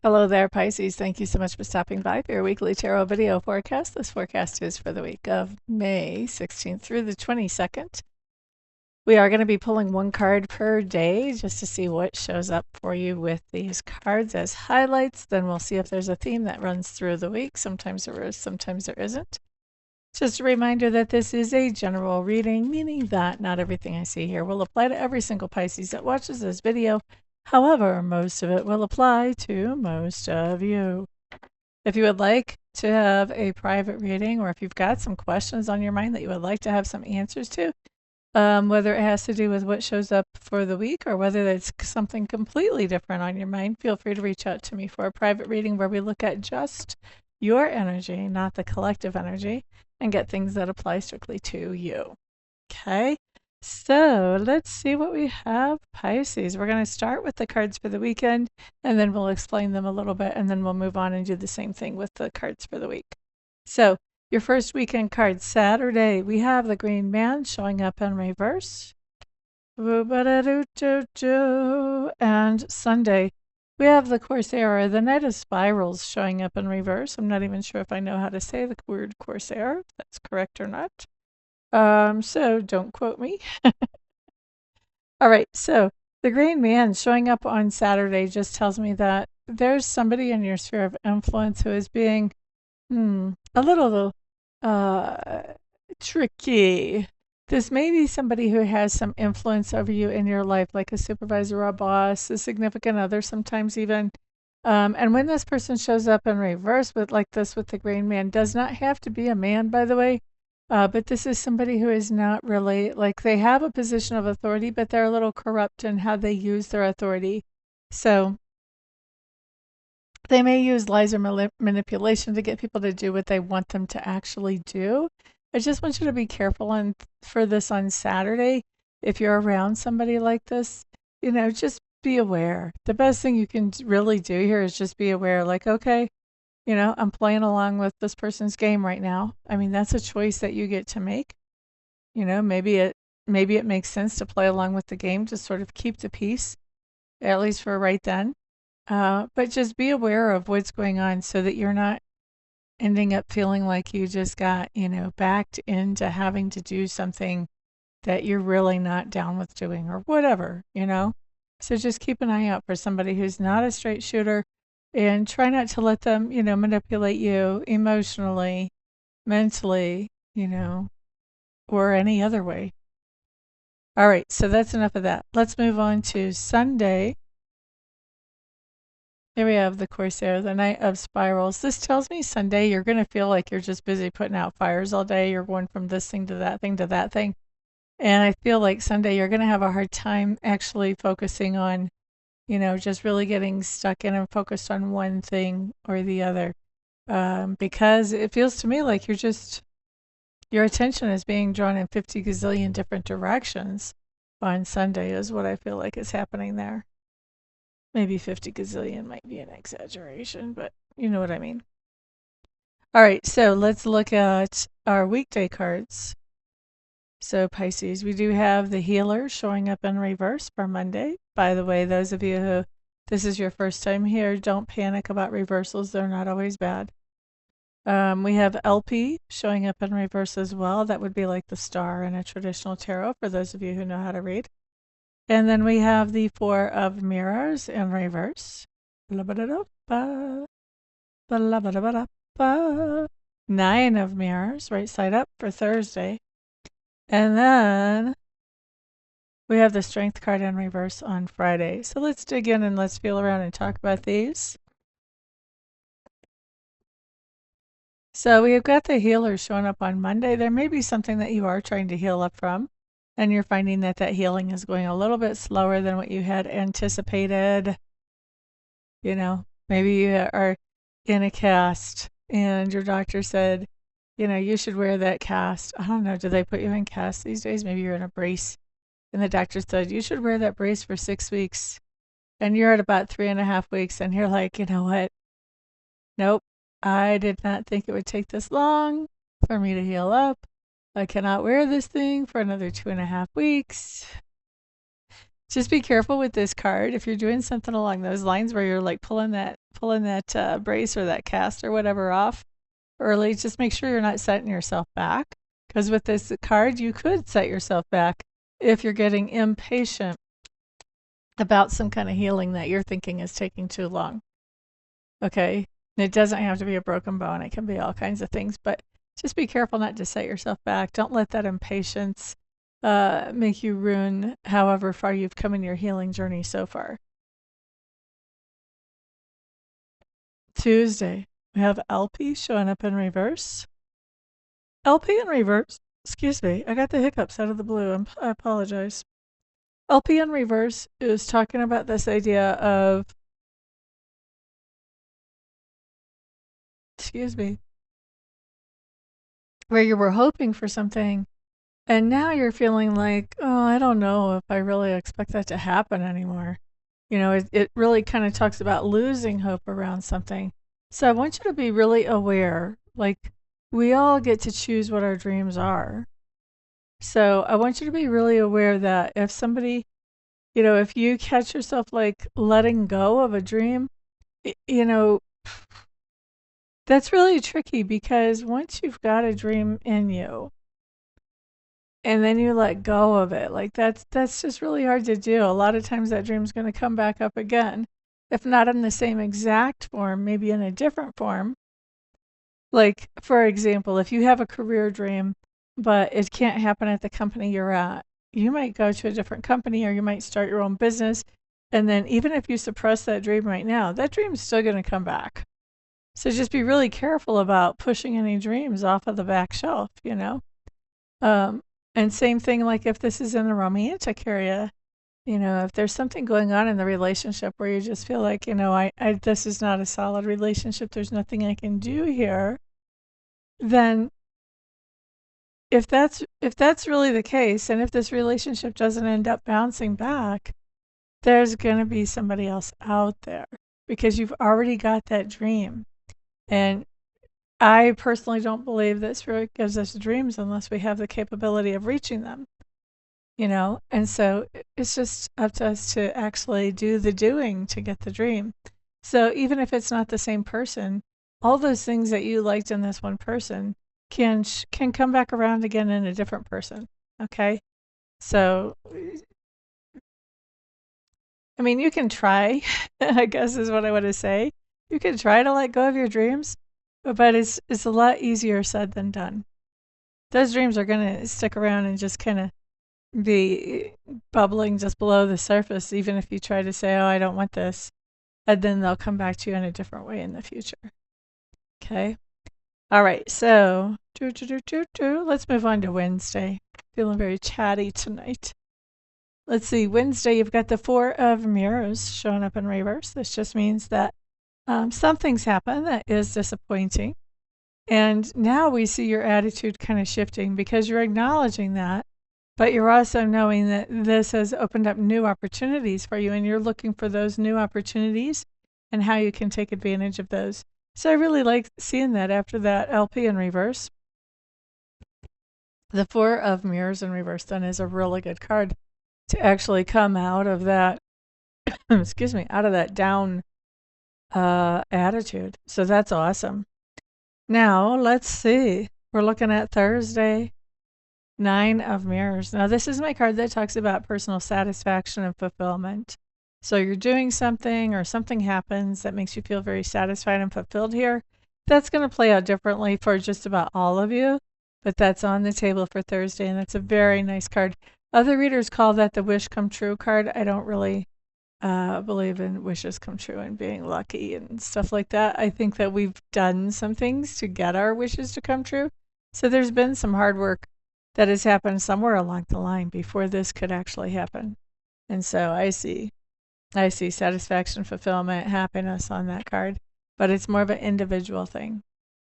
Hello there, Pisces. Thank you so much for stopping by for your weekly tarot video forecast. This forecast is for the week of May 16th through the 22nd. We are going to be pulling one card per day just to see what shows up for you with these cards as highlights. Then we'll see if there's a theme that runs through the week. Sometimes there is, sometimes there isn't. Just a reminder that this is a general reading, meaning that not everything I see here will apply to every single Pisces that watches this video. However, most of it will apply to most of you. If you would like to have a private reading, or if you've got some questions on your mind that you would like to have some answers to, whether it has to do with what shows up for the week or whether it's something completely different on your mind, feel free to reach out to me for a private reading where we look at just your energy, not the collective energy, and get things that apply strictly to you. Okay? So let's see what we have, Pisces. We're going to start with the cards for the weekend, and then we'll explain them a little bit, and then we'll move on and do the same thing with the cards for the week. So your first weekend card, Saturday, we have the Green Man showing up in reverse. And Sunday, we have the Corsair, the Knight of Spirals, showing up in reverse. I'm not even sure if I know how to say the word Corsair, if that's correct or not. So don't quote me. All right, so the Green Man showing up on Saturday just tells me that there's somebody in your sphere of influence who is being a little tricky. This may be somebody who has some influence over you in your life, like a supervisor or a boss, a significant other, sometimes even. And when this person shows up in reverse with like this with the Green Man, does not have to be a man, by the way. But this is somebody who is not really, like they have a position of authority, but they're a little corrupt in how they use their authority. So they may use lies or manipulation to get people to do what they want them to actually do. I just want you to be careful for this on Saturday. If you're around somebody like this, just be aware. The best thing you can really do here is just be aware, like, okay, I'm playing along with this person's game right now. I mean, that's a choice that you get to make. Maybe it makes sense to play along with the game to sort of keep the peace, at least for right then. But just be aware of what's going on so that you're not ending up feeling like you just got, backed into having to do something that you're really not down with doing or whatever. So just keep an eye out for somebody who's not a straight shooter. And try not to let them, manipulate you emotionally, mentally, or any other way. All right, so that's enough of that. Let's move on to Sunday. Here we have the Corsair, the Knight of Spirals. This tells me Sunday you're going to feel like you're just busy putting out fires all day. You're going from this thing to that thing to that thing. And I feel like Sunday you're going to have a hard time actually focusing on just really getting stuck in and focused on one thing or the other. Because it feels to me like your attention is being drawn in 50 gazillion different directions on Sunday is what I feel like is happening there. Maybe 50 gazillion might be an exaggeration, but you know what I mean. All right, so let's look at our weekday cards. So Pisces, we do have the Healer showing up in reverse for Monday. By the way, those of you who this is your first time here, don't panic about reversals. They're not always bad. We have LP showing up in reverse as well. That would be like the star in a traditional tarot for those of you who know how to read. And then we have the Four of Mirrors in reverse. 9 of Mirrors, right side up for Thursday. And then we have the Strength card in reverse on Friday. So let's dig in and let's feel around and talk about these. So we have got the Healer showing up on Monday. There may be something that you are trying to heal up from, and you're finding that healing is going a little bit slower than what you had anticipated. Maybe you are in a cast and your doctor said, you should wear that cast. I don't know, do they put you in cast these days? Maybe you're in a brace. And the doctor said, you should wear that brace for 6 weeks. And you're at about 3.5 weeks. And you're like, you know what? Nope. I did not think it would take this long for me to heal up. I cannot wear this thing for another 2.5 weeks. Just be careful with this card. If you're doing something along those lines where you're like pulling pulling that brace or that cast or whatever off early, just make sure you're not setting yourself back. Because with this card, you could set yourself back if you're getting impatient about some kind of healing that you're thinking is taking too long. Okay? And it doesn't have to be a broken bone. It can be all kinds of things. But just be careful not to set yourself back. Don't let that impatience make you ruin however far you've come in your healing journey so far. Tuesday, we have LP showing up in reverse. LP in reverse. Excuse me. I got the hiccups out of the blue. I apologize. LP in reverse is talking about this idea of, excuse me, where you were hoping for something and now you're feeling like, oh, I don't know if I really expect that to happen anymore. You know, it really kind of talks about losing hope around something. So I want you to be really aware, like we all get to choose what our dreams are. So I want you to be really aware that if somebody, you know, if you catch yourself like letting go of a dream, you know, that's really tricky because once you've got a dream in you and then you let go of it, like that's just really hard to do. A lot of times that dream's going to come back up again, if not in the same exact form, maybe in a different form. Like, for example, if you have a career dream, but it can't happen at the company you're at, you might go to a different company or you might start your own business. And then even if you suppress that dream right now, that dream's still going to come back. So just be really careful about pushing any dreams off of the back shelf, you know? And same thing, like if this is in the romantic area, you know, if there's something going on in the relationship where you just feel like, you know, this is not a solid relationship, there's nothing I can do here, then if that's really the case, and if this relationship doesn't end up bouncing back, there's going to be somebody else out there because you've already got that dream. And I personally don't believe that Spirit gives us dreams unless we have the capability of reaching them, you know? And so it's just up to us to actually do the doing to get the dream. So even if it's not the same person, all those things that you liked in this one person can come back around again in a different person, okay? So, I mean, you can try, I guess is what I want to say. You can try to let go of your dreams, but it's a lot easier said than done. Those dreams are going to stick around and just kind of be bubbling just below the surface, even if you try to say, oh, I don't want this. And then they'll come back to you in a different way in the future. Okay? All right, so let's move on to Wednesday. Feeling very chatty tonight. Let's see, Wednesday, you've got the Four of Mirrors showing up in reverse. This just means that something's happened that is disappointing. And now we see your attitude kind of shifting because you're acknowledging that, but you're also knowing that this has opened up new opportunities for you, and you're looking for those new opportunities and how you can take advantage of those. So I really like seeing that after that LP in reverse. The Four of Mirrors in reverse then is a really good card to actually come out of that, excuse me, out of that down attitude. So that's awesome. Now, let's see. We're looking at Thursday, Nine of Mirrors. Now, this is my card that talks about personal satisfaction and fulfillment. So you're doing something or something happens that makes you feel very satisfied and fulfilled here. That's going to play out differently for just about all of you, but that's on the table for Thursday, and that's a very nice card. Other readers call that the wish come true card. I don't really believe in wishes come true and being lucky and stuff like that. I think that we've done some things to get our wishes to come true. So there's been some hard work that has happened somewhere along the line before this could actually happen. And so I see satisfaction, fulfillment, happiness on that card, but it's more of an individual thing,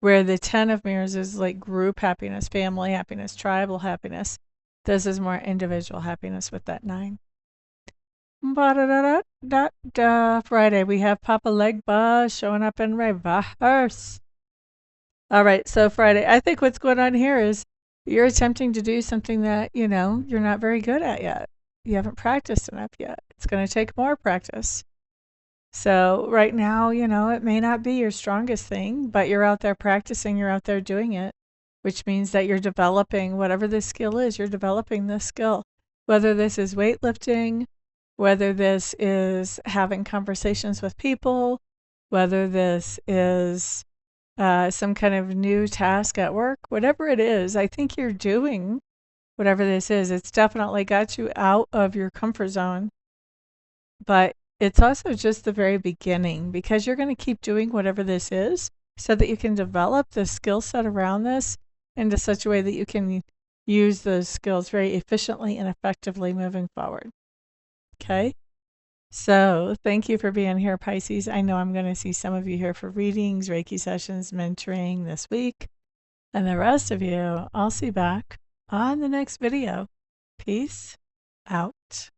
where the Ten of Mirrors is like group happiness, family happiness, tribal happiness. This is more individual happiness with that 9. Friday, we have Papa Legba showing up in reverse. All right, so Friday, I think what's going on here is you're attempting to do something that, you know, you're not very good at yet. You haven't practiced enough yet. It's going to take more practice. So right now, it may not be your strongest thing, but you're out there practicing, you're out there doing it, which means that you're developing whatever this skill is, you're developing this skill. Whether this is weightlifting, whether this is having conversations with people, whether this is some kind of new task at work, whatever it is, I think you're doing whatever this is. It's definitely got you out of your comfort zone, but it's also just the very beginning, because you're going to keep doing whatever this is so that you can develop the skill set around this into such a way that you can use those skills very efficiently and effectively moving forward. Okay? So thank you for being here, Pisces. I know I'm going to see some of you here for readings, Reiki sessions, mentoring this week. And the rest of you, I'll see back on the next video. Peace out.